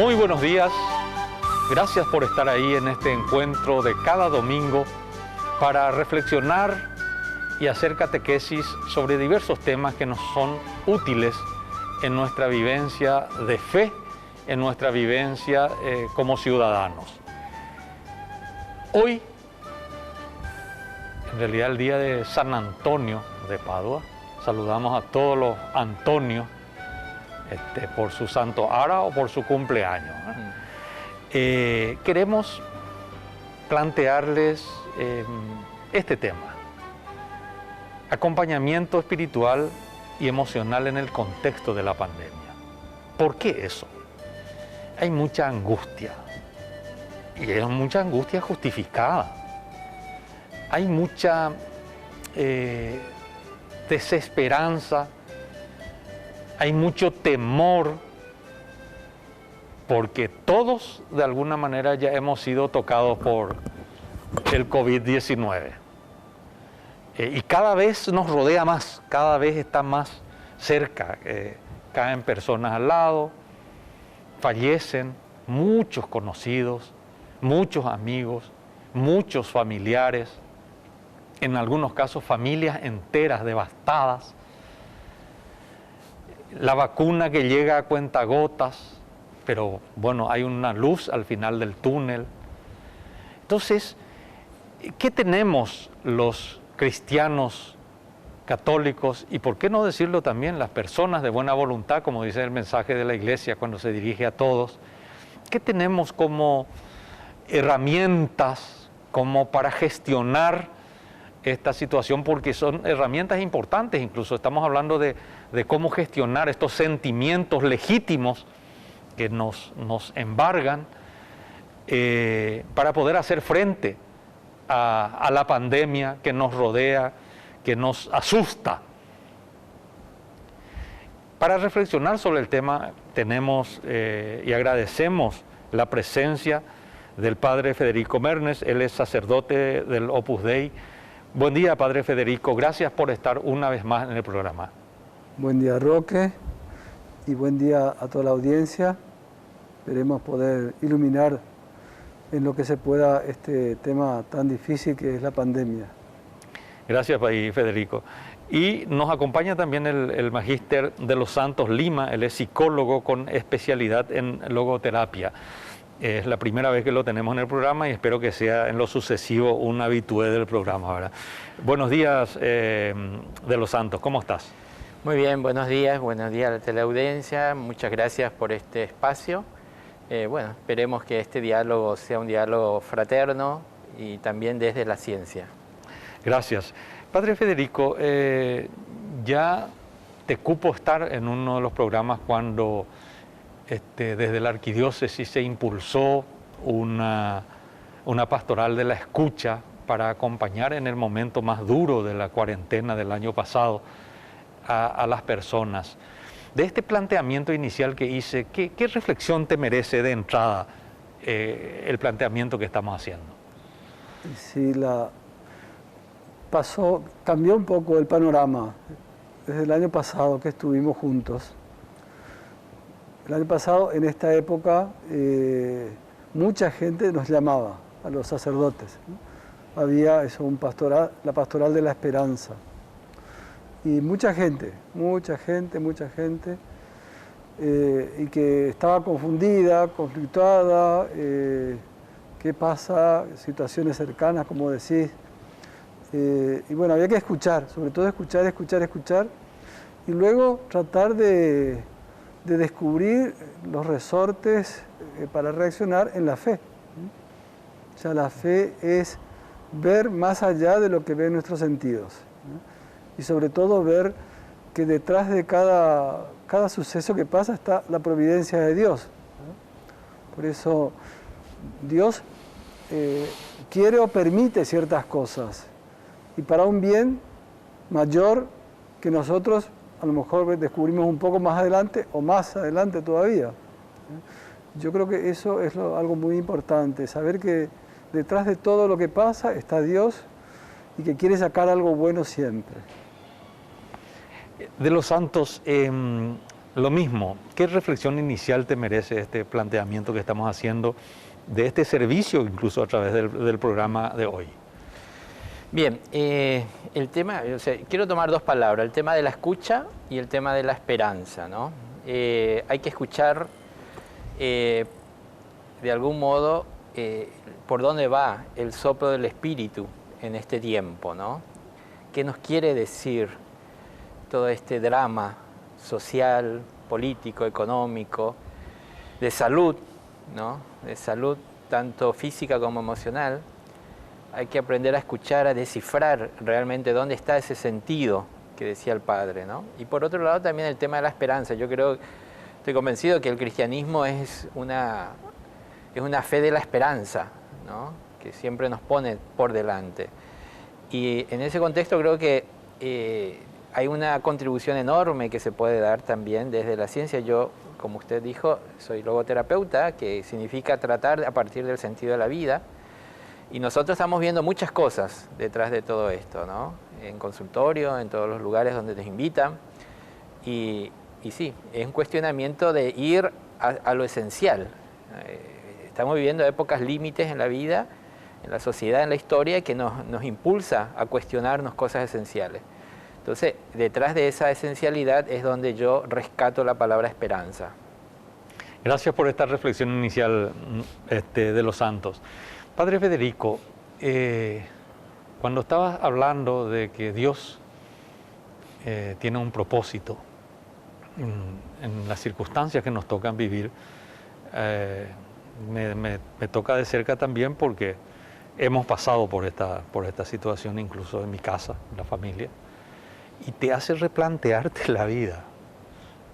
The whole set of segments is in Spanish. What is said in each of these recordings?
Muy buenos días, gracias por estar ahí en este encuentro de cada domingo para reflexionar y hacer catequesis sobre diversos temas que nos son útiles en nuestra vivencia de fe, en nuestra vivencia como ciudadanos. Hoy, en realidad el día de San Antonio de Padua, saludamos a todos los Antonios por su santo ara o por su cumpleaños. Queremos plantearles este tema: acompañamiento espiritual y emocional en el contexto de la pandemia. ¿Por qué eso? Hay mucha angustia, y hay mucha angustia justificada. Hay mucha desesperanza, hay mucho temor, porque todos de alguna manera ya hemos sido tocados por el COVID-19. Y cada vez nos rodea más, cada vez está más cerca. Caen personas al lado, fallecen muchos conocidos, muchos amigos, muchos familiares, en algunos casos familias enteras devastadas. La vacuna que llega a cuentagotas, pero bueno, hay una luz al final del túnel. Entonces, ¿qué tenemos los cristianos católicos, y por qué no decirlo también las personas de buena voluntad, como dice el mensaje de la Iglesia cuando se dirige a todos? ¿Qué tenemos como herramientas como para gestionar esta situación? Porque son herramientas importantes, incluso estamos hablando de cómo gestionar estos sentimientos legítimos que nos embargan para poder hacer frente a la pandemia que nos rodea, que nos asusta. Para reflexionar sobre el tema tenemos y agradecemos la presencia del Padre Federico Mernes. Él es sacerdote del Opus Dei. Buen día, Padre Federico, gracias por estar una vez más en el programa. Buen día, Roque, y buen día a toda la audiencia. Esperemos poder iluminar en lo que se pueda este tema tan difícil que es la pandemia. Gracias, Federico. Y nos acompaña también el Magíster de los Santos Lima. Él es psicólogo con especialidad en logoterapia. Es la primera vez que lo tenemos en el programa y espero que sea en lo sucesivo un habitué del programa, ¿verdad? Buenos días, de los Santos, ¿cómo estás? Muy bien, buenos días a la teleaudiencia. Muchas gracias por este espacio. Bueno, esperemos que este diálogo sea un diálogo fraterno y también desde la ciencia. Gracias. Padre Federico, ya te cupo estar en uno de los programas cuando desde la arquidiócesis se impulsó una pastoral de la escucha para acompañar en el momento más duro de la cuarentena del año pasado a las personas. De este planteamiento inicial que hice, ¿qué reflexión te merece de entrada el planteamiento que estamos haciendo? Sí, cambió un poco el panorama desde el año pasado que estuvimos juntos. El año pasado, en esta época, mucha gente nos llamaba a los sacerdotes, ¿no? Había la pastoral de la esperanza. Y mucha gente, y que estaba confundida, conflictuada, qué pasa, situaciones cercanas, como decís. Y bueno, había que escuchar, sobre todo escuchar, y luego tratar de descubrir los resortes para reaccionar en la fe. O sea, la fe es ver más allá de lo que ven nuestros sentidos, ¿no? Y sobre todo ver que detrás de cada suceso que pasa está la providencia de Dios, ¿no? Por eso Dios quiere o permite ciertas cosas, y para un bien mayor que nosotros a lo mejor descubrimos un poco más adelante o más adelante todavía. Yo creo que eso es algo muy importante, saber que detrás de todo lo que pasa está Dios y que quiere sacar algo bueno siempre. De los Santos, lo mismo, ¿qué reflexión inicial te merece este planteamiento que estamos haciendo de este servicio, incluso a través del programa de hoy? Bien, el tema, quiero tomar dos palabras, el tema de la escucha y el tema de la esperanza, ¿no? Hay que escuchar de algún modo por dónde va el soplo del Espíritu en este tiempo, ¿no? ¿Qué nos quiere decir todo este drama social, político, económico, de salud, ¿no? De salud tanto física como emocional? Hay que aprender a escuchar, a descifrar realmente dónde está ese sentido que decía el Padre, ¿no? Y por otro lado también el tema de la esperanza. Yo estoy convencido que el cristianismo es una fe de la esperanza, ¿no? Que siempre nos pone por delante. Y en ese contexto creo que hay una contribución enorme que se puede dar también desde la ciencia. Yo, como usted dijo, soy logoterapeuta, que significa tratar a partir del sentido de la vida. Y nosotros estamos viendo muchas cosas detrás de todo esto, ¿no? En consultorio, en todos los lugares donde nos invitan. Y sí, es un cuestionamiento de ir a lo esencial. Estamos viviendo épocas límites en la vida, en la sociedad, en la historia, que nos impulsa a cuestionarnos cosas esenciales. Entonces, detrás de esa esencialidad es donde yo rescato la palabra esperanza. Gracias por esta reflexión inicial de los santos. Padre Federico, cuando estabas hablando de que Dios tiene un propósito en las circunstancias que nos tocan vivir, me toca de cerca también porque hemos pasado por esta situación, incluso en mi casa, en la familia, y te hace replantearte la vida.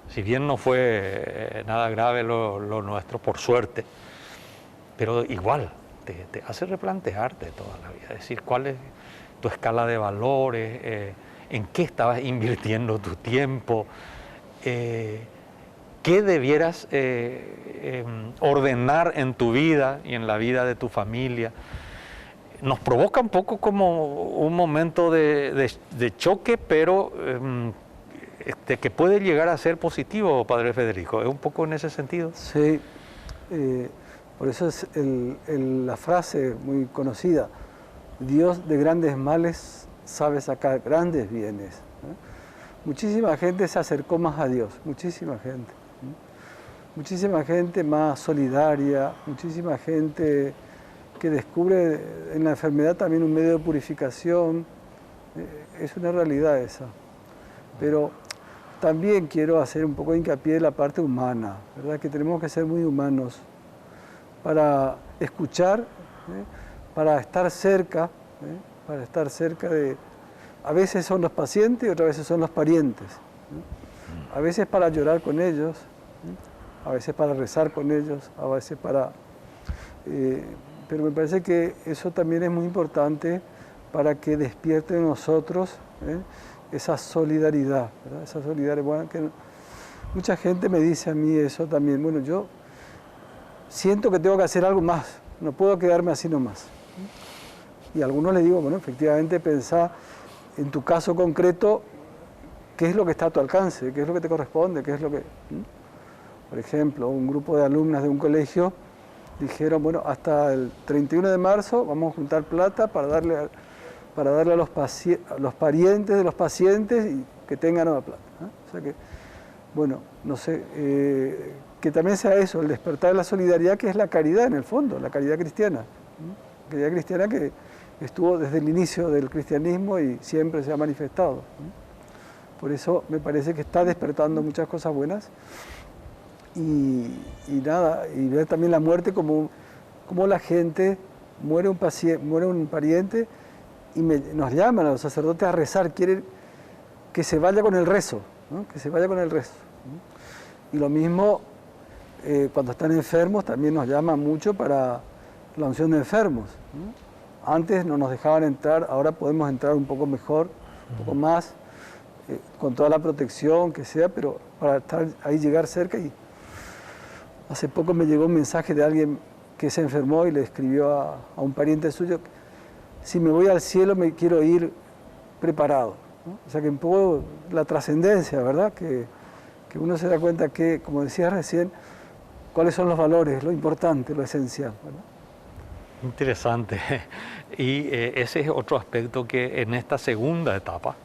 Si bien no fue nada grave lo nuestro, por suerte, pero igual te hace replantearte toda la vida, es decir, cuál es tu escala de valores, en qué estabas invirtiendo tu tiempo, qué debieras ordenar en tu vida y en la vida de tu familia. Nos provoca un poco como un momento de choque, pero que puede llegar a ser positivo, Padre Federico. ¿Es un poco en ese sentido? Sí. Por eso es la frase muy conocida: Dios de grandes males sabe sacar grandes bienes. Muchísima gente se acercó más a Dios, muchísima gente. Muchísima gente más solidaria, muchísima gente que descubre en la enfermedad también un medio de purificación. Es una realidad esa. Pero también quiero hacer un poco de hincapié en la parte humana, ¿verdad? Que tenemos que ser muy humanos para escuchar, para estar cerca de... A veces son los pacientes y otras veces son los parientes. A veces para llorar con ellos, a veces para rezar con ellos, a veces para... pero me parece que eso también es muy importante para que despierte en nosotros esa solidaridad, ¿verdad? Esa solidaridad, bueno, que mucha gente me dice a mí eso también. Bueno, yo siento que tengo que hacer algo más, no puedo quedarme así nomás. Y a algunos les digo, bueno, efectivamente pensá en tu caso concreto, qué es lo que está a tu alcance, qué es lo que te corresponde, qué es lo que... Por ejemplo, un grupo de alumnas de un colegio dijeron, bueno, hasta el 31 de marzo vamos a juntar plata para darle a los parientes de los pacientes y que tengan la plata. O sea que, bueno, no sé, que también sea eso, el despertar de la solidaridad, que es la caridad en el fondo, la caridad cristiana. La caridad cristiana que estuvo desde el inicio del cristianismo y siempre se ha manifestado. Por eso me parece que está despertando muchas cosas buenas. Y nada, y ver también la muerte como la gente, muere un pariente y nos llaman a los sacerdotes a rezar, quieren que se vaya con el rezo, ¿no? Que se vaya con el rezo. Y lo mismo cuando están enfermos también nos llaman mucho para la unción de enfermos, ¿no? Antes no nos dejaban entrar, ahora podemos entrar un poco mejor, un poco más, con toda la protección que sea, pero para estar ahí, llegar cerca. Y hace poco me llegó un mensaje de alguien que se enfermó y le escribió a un pariente suyo: si me voy al cielo me quiero ir preparado, ¿no? O sea que un poco la trascendencia, ¿verdad? Que que uno se da cuenta que, como decías recién, cuáles son los valores, lo importante, lo esencial, ¿verdad? Interesante. Y ese es otro aspecto que en esta segunda etapa,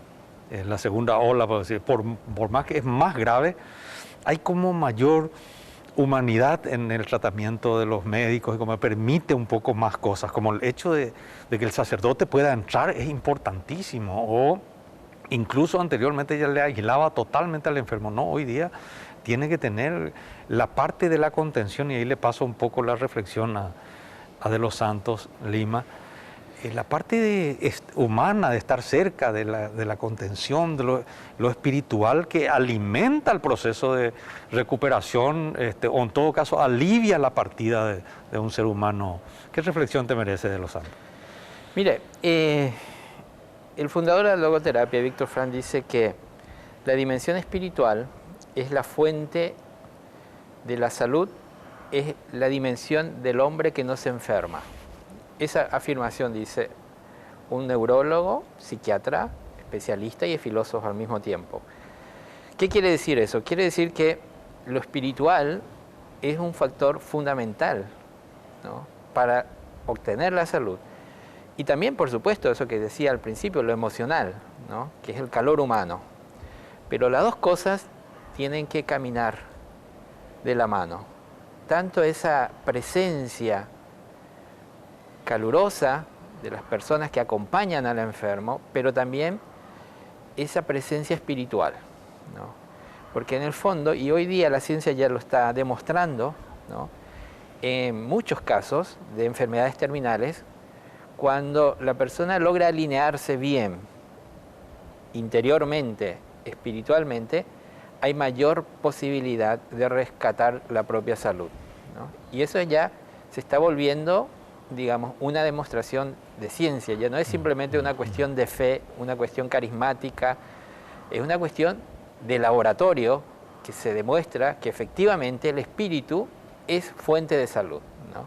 en la segunda ola, por más que es más grave, hay como mayor humanidad en el tratamiento de los médicos y como permite un poco más cosas, como el hecho de que el sacerdote pueda entrar es importantísimo, o incluso anteriormente ya le aislaba totalmente al enfermo, no, hoy día tiene que tener la parte de la contención, y ahí le paso un poco la reflexión a De los Santos Lima, la parte humana de estar cerca de la contención, de lo espiritual que alimenta el proceso de recuperación, o en todo caso alivia la partida de un ser humano. ¿Qué reflexión te merece De los Santos? Mire, el fundador de la logoterapia, Víctor Frank, dice que la dimensión espiritual es la fuente de la salud, es la dimensión del hombre que no se enferma. Esa afirmación dice un neurólogo, psiquiatra, especialista y filósofo al mismo tiempo. ¿Qué quiere decir eso? Quiere decir que lo espiritual es un factor fundamental, ¿no?, para obtener la salud. Y también, por supuesto, eso que decía al principio, lo emocional, ¿no?, que es el calor humano. Pero las dos cosas tienen que caminar de la mano. Tanto esa presencia calurosa de las personas que acompañan al enfermo, pero también esa presencia espiritual, ¿no? Porque en el fondo, y hoy día la ciencia ya lo está demostrando, ¿no?, en muchos casos de enfermedades terminales, cuando la persona logra alinearse bien interiormente, espiritualmente, hay mayor posibilidad de rescatar la propia salud, ¿no? Y eso ya se está volviendo, digamos, una demostración de ciencia. Ya no es simplemente una cuestión de fe, una cuestión carismática, es una cuestión de laboratorio que se demuestra que efectivamente el espíritu es fuente de salud, ¿no?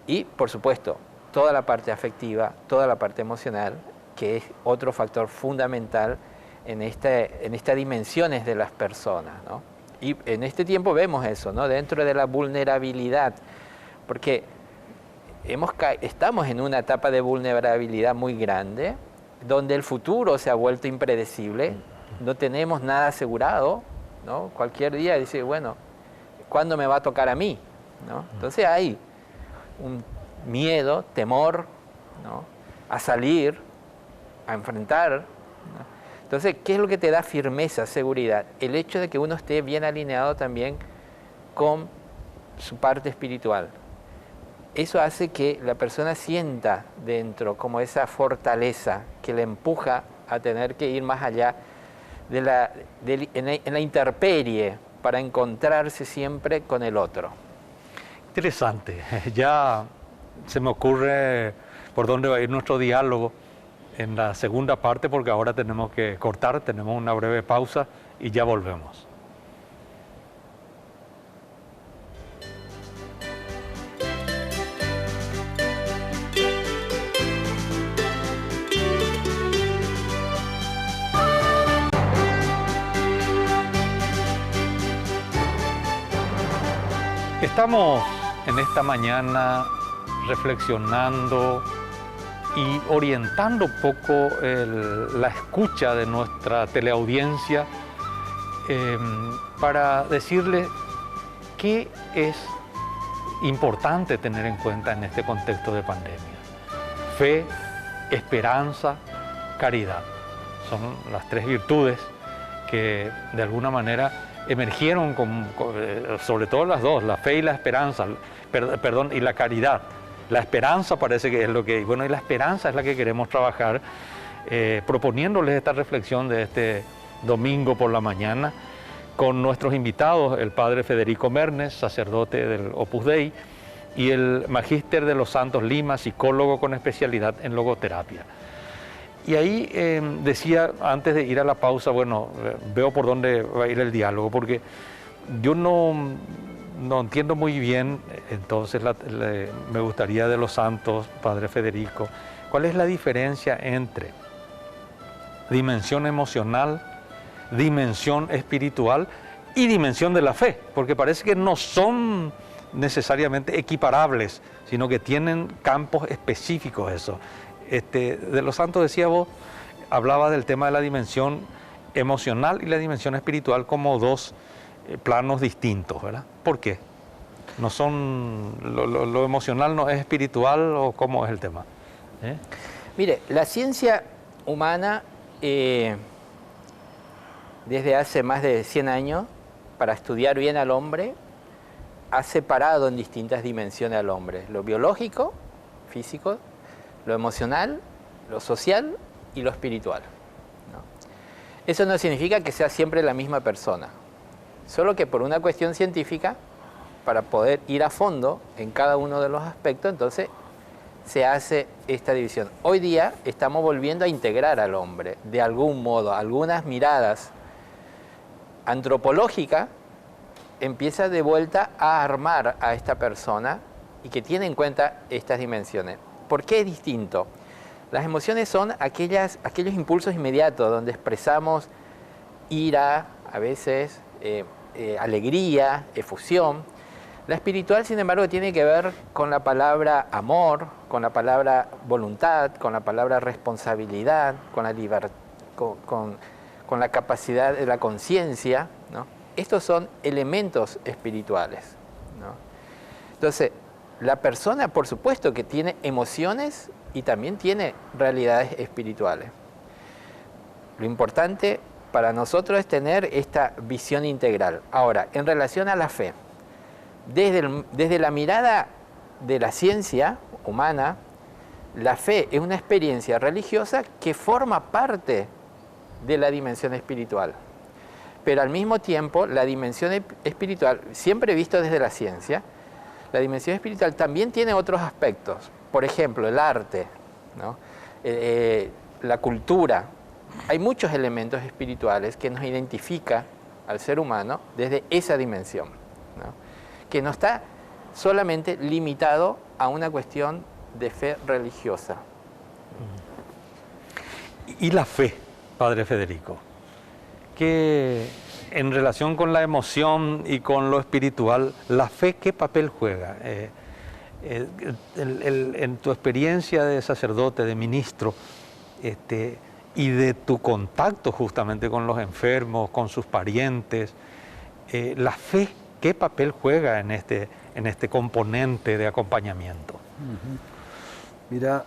Y, por supuesto, toda la parte afectiva, toda la parte emocional, que es otro factor fundamental en estas dimensiones de las personas, ¿no? Y en este tiempo vemos eso, ¿no?, dentro de la vulnerabilidad, porque estamos en una etapa de vulnerabilidad muy grande, donde el futuro se ha vuelto impredecible, no tenemos nada asegurado, ¿no? Cualquier día dice, bueno, ¿cuándo me va a tocar a mí?, ¿no? Entonces hay un miedo, temor, ¿no?, a salir, a enfrentar, ¿no? Entonces, ¿qué es lo que te da firmeza, seguridad? El hecho de que uno esté bien alineado también con su parte espiritual. Eso hace que la persona sienta dentro como esa fortaleza que le empuja a tener que ir más allá en la intemperie para encontrarse siempre con el otro. Interesante. Ya se me ocurre por dónde va a ir nuestro diálogo en la segunda parte, porque ahora tenemos que cortar, tenemos una breve pausa y ya volvemos. Estamos en esta mañana reflexionando y orientando un poco la escucha de nuestra teleaudiencia para decirles qué es importante tener en cuenta en este contexto de pandemia. Fe, esperanza, caridad. Son las tres virtudes que de alguna manera emergieron, sobre todo las dos, la fe y la esperanza, y la caridad. La esperanza parece que es lo que, bueno, y la esperanza es la que queremos trabajar, proponiéndoles esta reflexión de este domingo por la mañana, con nuestros invitados, el padre Federico Mernes, sacerdote del Opus Dei, y el magíster de los Santos Lima, psicólogo con especialidad en logoterapia. Y ahí decía, antes de ir a la pausa, bueno, veo por dónde va a ir el diálogo, porque yo no entiendo muy bien, entonces me gustaría de los santos, padre Federico, ¿cuál es la diferencia entre dimensión emocional, dimensión espiritual y dimensión de la fe, porque parece que no son necesariamente equiparables, sino que tienen campos específicos eso. De los santos, decía vos, hablaba del tema de la dimensión emocional y la dimensión espiritual como dos planos distintos, ¿verdad? ¿Por qué? ¿No son, lo emocional no es espiritual o cómo es el tema? Mire, la ciencia humana desde hace más de 100 años, para estudiar bien al hombre, ha separado en distintas dimensiones al hombre: lo biológico, físico, lo emocional, lo social y lo espiritual, ¿no? Eso no significa que sea siempre la misma persona, solo que por una cuestión científica, para poder ir a fondo en cada uno de los aspectos, entonces se hace esta división. Hoy día estamos volviendo a integrar al hombre de algún modo. Algunas miradas antropológicas empieza de vuelta a armar a esta persona y que tiene en cuenta estas dimensiones. ¿Por qué es distinto? Las emociones son aquellos impulsos inmediatos donde expresamos ira, a veces alegría, efusión. La espiritual, sin embargo, tiene que ver con la palabra amor, con la palabra voluntad, con la palabra responsabilidad, con la libertad, con la capacidad de la conciencia, ¿no? Estos son elementos espirituales, ¿no? Entonces, la persona, por supuesto, que tiene emociones y también tiene realidades espirituales. Lo importante para nosotros es tener esta visión integral. Ahora, en relación a la fe, desde la mirada de la ciencia humana, la fe es una experiencia religiosa que forma parte de la dimensión espiritual. Pero al mismo tiempo, la dimensión espiritual, siempre visto desde la ciencia, la dimensión espiritual también tiene otros aspectos. Por ejemplo, el arte, ¿no? La cultura. Hay muchos elementos espirituales que nos identifican al ser humano desde esa dimensión, ¿no? Que no está solamente limitado a una cuestión de fe religiosa. ¿Y la fe, Padre Federico? Que en relación con la emoción y con lo espiritual, ¿la fe qué papel juega? En tu experiencia de sacerdote, de ministro, y de tu contacto justamente con los enfermos, con sus parientes, ¿la fe qué papel juega en este componente de acompañamiento? Mira,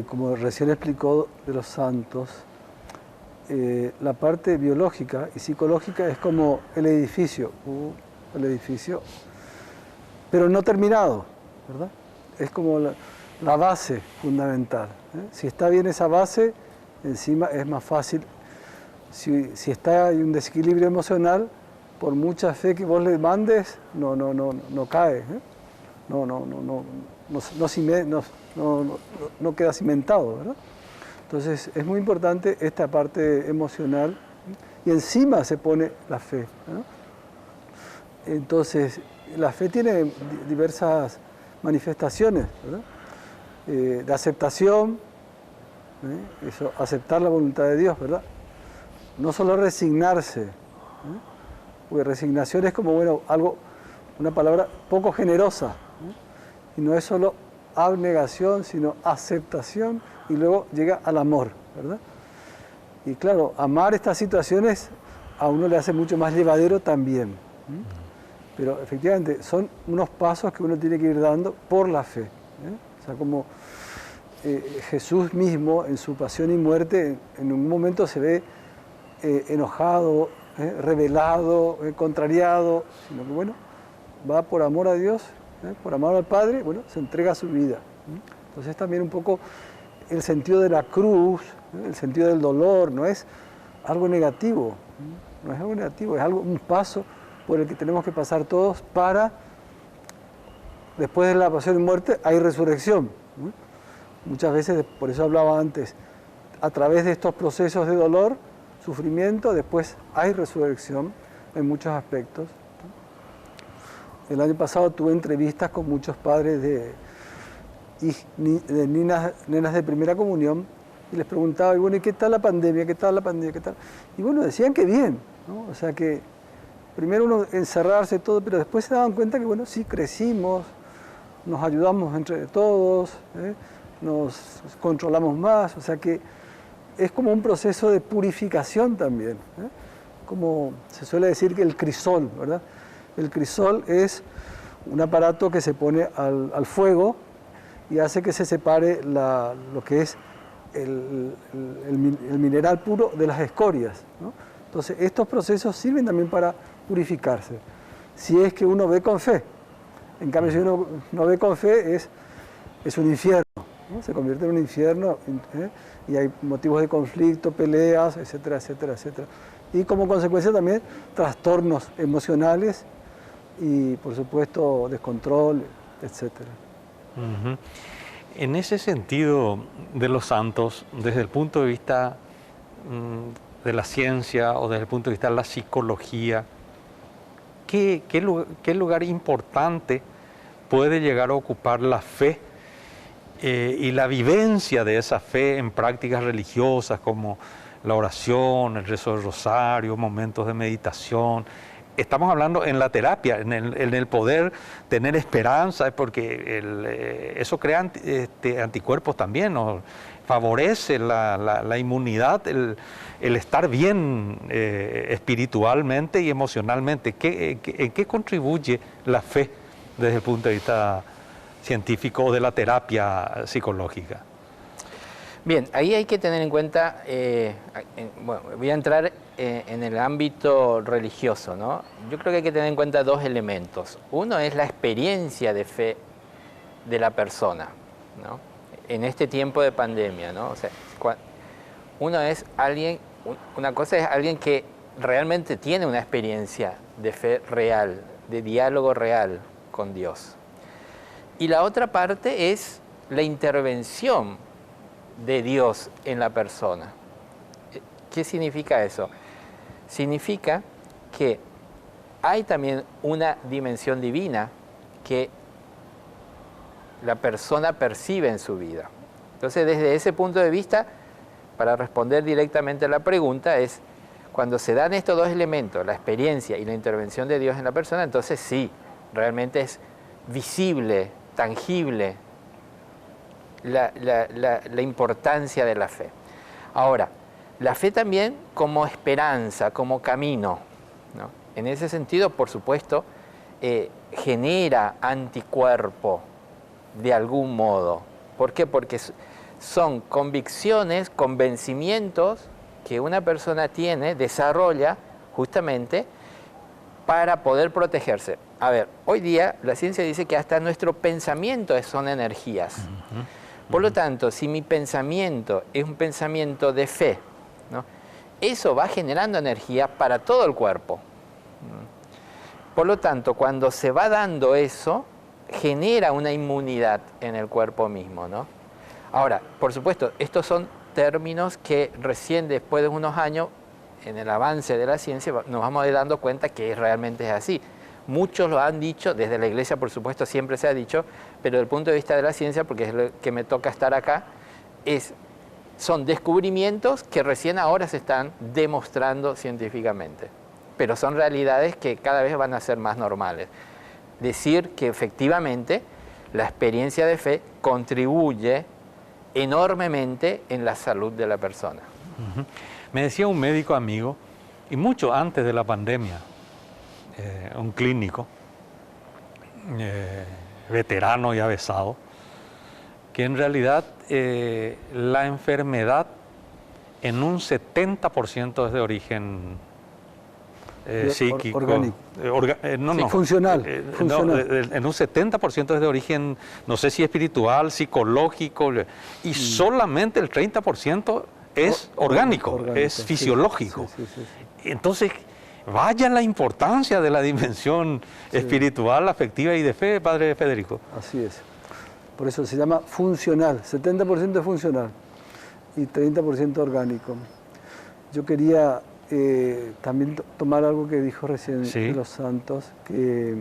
como recién explicó de los santos, la parte biológica y psicológica es como el edificio, pero no terminado, ¿verdad? Es como la base fundamental, ¿eh? Si está bien esa base, encima es más fácil. Si hay un desequilibrio emocional, por mucha fe que vos le mandes, no cae, ¿eh? No queda cimentado, ¿verdad? Entonces es muy importante esta parte emocional y encima se pone la fe, ¿no? Entonces la fe tiene diversas manifestaciones, ¿verdad? De aceptación, eso, aceptar la voluntad de Dios, ¿verdad? No solo resignarse, porque resignación es como, bueno, una palabra poco generosa, y no es solo abnegación, sino aceptación, y luego llega al amor, ¿verdad? Y claro, amar estas situaciones a uno le hace mucho más llevadero también, pero efectivamente son unos pasos que uno tiene que ir dando por la fe, O sea, como Jesús mismo en su pasión y muerte en un momento se ve enojado, rebelado, contrariado, sino que bueno, va por amor a Dios, por amor al Padre, bueno, se entrega su vida. Entonces también un poco el sentido de la cruz, el sentido del dolor, no es algo negativo, no es algo negativo, es un paso por el que tenemos que pasar todos para, después de la pasión y muerte, hay resurrección. Muchas veces, por eso hablaba antes, a través de estos procesos de dolor, sufrimiento, después hay resurrección en muchos aspectos. El año pasado tuve entrevistas con muchos padres de nenas de primera comunión y les preguntaba, y bueno, ¿y qué tal la pandemia? ¿Qué tal la pandemia? ¿Qué tal? Y bueno, decían que bien, ¿no? O sea que primero uno encerrarse todo, pero después se daban cuenta que, bueno, sí crecimos, nos ayudamos entre todos, nos controlamos más, o sea que es como un proceso de purificación también, como se suele decir que el crisol, ¿verdad? El crisol es un aparato que se pone al fuego y hace que se separe lo que es el mineral puro de las escorias, ¿no? Entonces, estos procesos sirven también para purificarse, si es que uno ve con fe. En cambio, si uno no ve con fe, es un infierno, ¿no? Se convierte en un infierno, y hay motivos de conflicto, peleas, etcétera, etcétera, etcétera. Y como consecuencia también trastornos emocionales y, por supuesto, descontrol, etcétera. Uh-huh. En ese sentido de los santos, desde el punto de vista de la ciencia o desde el punto de vista de la psicología, ¿qué lugar importante puede llegar a ocupar la fe y la vivencia de esa fe en prácticas religiosas como la oración, el rezo del rosario, momentos de meditación? Estamos hablando en la terapia, en el poder tener esperanza, porque eso crea anticuerpos también, ¿no? Favorece la inmunidad, el estar bien espiritualmente y emocionalmente. ¿En qué contribuye la fe desde el punto de vista científico o de la terapia psicológica? Bien, ahí hay que tener en cuenta, bueno, voy a entrar en el ámbito religioso, ¿no? Yo creo que hay que tener en cuenta dos elementos. Uno es la experiencia de fe de la persona, ¿no? En este tiempo de pandemia, ¿no? O sea, una cosa es alguien que realmente tiene una experiencia de fe real, de diálogo real con Dios. Y la otra parte es la intervención de Dios en la persona. ¿Qué significa eso? Significa que hay también una dimensión divina que la persona percibe en su vida. Entonces, desde ese punto de vista, para responder directamente a la pregunta, es cuando se dan estos dos elementos, la experiencia y la intervención de Dios en la persona, entonces sí, realmente es visible, tangible la importancia de la fe. Ahora, la fe también como esperanza, como camino, ¿no? En ese sentido, por supuesto, genera anticuerpo de algún modo. ¿Por qué? Porque son convicciones, convencimientos que una persona tiene, desarrolla justamente para poder protegerse. A ver, hoy día la ciencia dice que hasta nuestro pensamiento son energías. Uh-huh. Por lo tanto, si mi pensamiento es un pensamiento de fe, ¿no? Eso va generando energía para todo el cuerpo. Por lo tanto, cuando se va dando eso, genera una inmunidad en el cuerpo mismo, ¿no? Ahora, por supuesto, estos son términos que recién después de unos años, en el avance de la ciencia, nos vamos dando cuenta que realmente es así. Muchos lo han dicho, desde la Iglesia, por supuesto, siempre se ha dicho, pero desde el punto de vista de la ciencia, porque es lo que me toca estar acá, son descubrimientos que recién ahora se están demostrando científicamente, pero son realidades que cada vez van a ser más normales. Decir que efectivamente la experiencia de fe contribuye enormemente en la salud de la persona. Uh-huh. Me decía un médico amigo, y mucho antes de la pandemia, un clínico, veterano y avesado, que en realidad la enfermedad en un 70% es de origen psíquico. Orgánico. No. Funcional. En un 70% es de origen, no sé si espiritual, psicológico, y solamente el 30% es orgánico, es fisiológico. Sí. Entonces, vaya la importancia de la dimensión espiritual, afectiva y de fe, Padre Federico. Así es. Por eso se llama funcional, 70% es funcional y 30% orgánico. Yo quería también tomar algo que dijo recién de los santos, que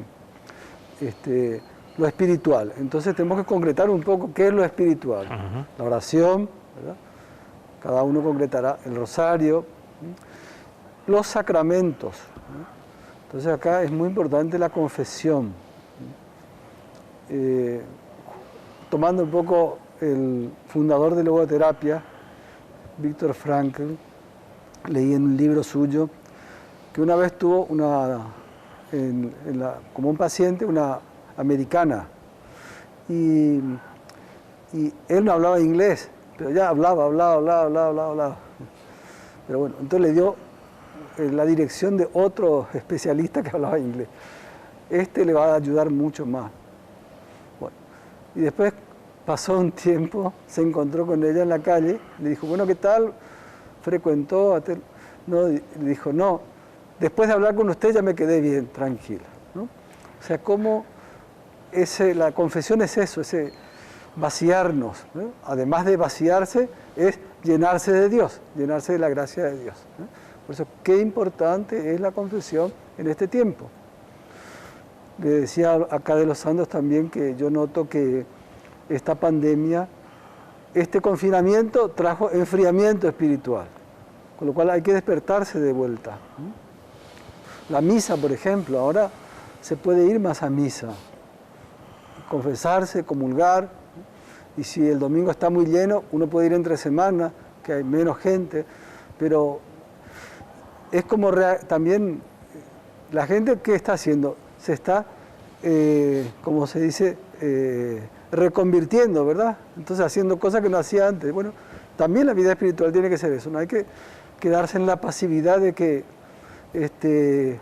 lo espiritual. Entonces tenemos que concretar un poco qué es lo espiritual. Uh-huh. La oración, ¿verdad? Cada uno concretará el rosario, los sacramentos, ¿no? Entonces acá es muy importante la confesión. Tomando un poco el fundador de logoterapia, Viktor Frankl, leí en un libro suyo que una vez tuvo como un paciente, una americana, y él no hablaba inglés, pero ya hablaba. Pero bueno, entonces le dio la dirección de otro especialista que hablaba inglés. Este le va a ayudar mucho más. Bueno, y después pasó un tiempo, se encontró con ella en la calle, le dijo, bueno, ¿qué tal? Frecuentó, no, le dijo, no, después de hablar con usted ya me quedé bien, tranquila, ¿no? O sea, como la confesión es eso, ese vaciarnos, ¿no? Además de vaciarse, es llenarse de Dios, llenarse de la gracia de Dios, ¿no? Por eso, qué importante es la confesión en este tiempo. Le decía acá de los santos también que yo noto que esta pandemia, este confinamiento trajo enfriamiento espiritual, con lo cual hay que despertarse de vuelta. La misa, por ejemplo, ahora se puede ir más a misa, confesarse, comulgar, y si el domingo está muy lleno, uno puede ir entre semana, que hay menos gente, pero es como también la gente, ¿qué está haciendo? Se está, como se dice, reconvirtiendo, ¿verdad? Entonces haciendo cosas que no hacía antes. Bueno, también la vida espiritual tiene que ser eso, no hay que quedarse en la pasividad de que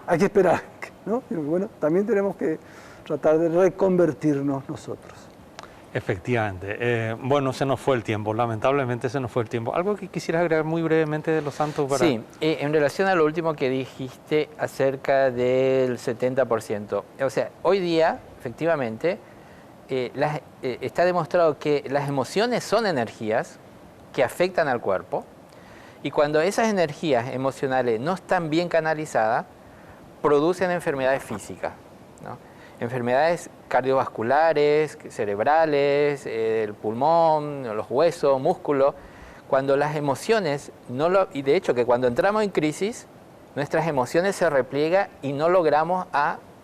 hay que esperar, ¿no? Pero bueno, también tenemos que tratar de reconvertirnos nosotros. Efectivamente. Bueno, se nos fue el tiempo, lamentablemente se nos fue el tiempo. ¿Algo que quisieras agregar muy brevemente de los santos? Sí, en relación a lo último que dijiste acerca del 70%. O sea, hoy día, efectivamente, está demostrado que las emociones son energías que afectan al cuerpo, y cuando esas energías emocionales no están bien canalizadas, producen enfermedades físicas, ¿no? Enfermedades cardiovasculares, cerebrales, el pulmón, los huesos, músculos. Cuando las emociones, y de hecho que cuando entramos en crisis, nuestras emociones se repliegan y no logramos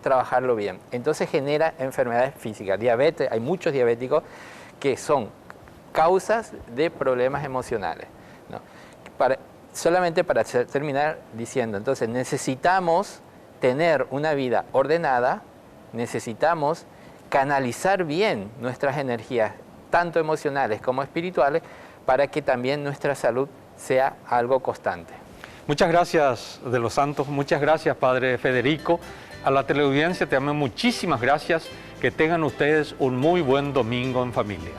trabajarlo bien. Entonces genera enfermedades físicas, diabetes, hay muchos diabéticos que son causas de problemas emocionales, ¿no? Solamente para terminar diciendo, entonces necesitamos tener una vida ordenada, necesitamos canalizar bien nuestras energías, tanto emocionales como espirituales, para que también nuestra salud sea algo constante. Muchas gracias de los santos, muchas gracias Padre Federico. A la teleaudiencia te amo, muchísimas gracias. Que tengan ustedes un muy buen domingo en familia.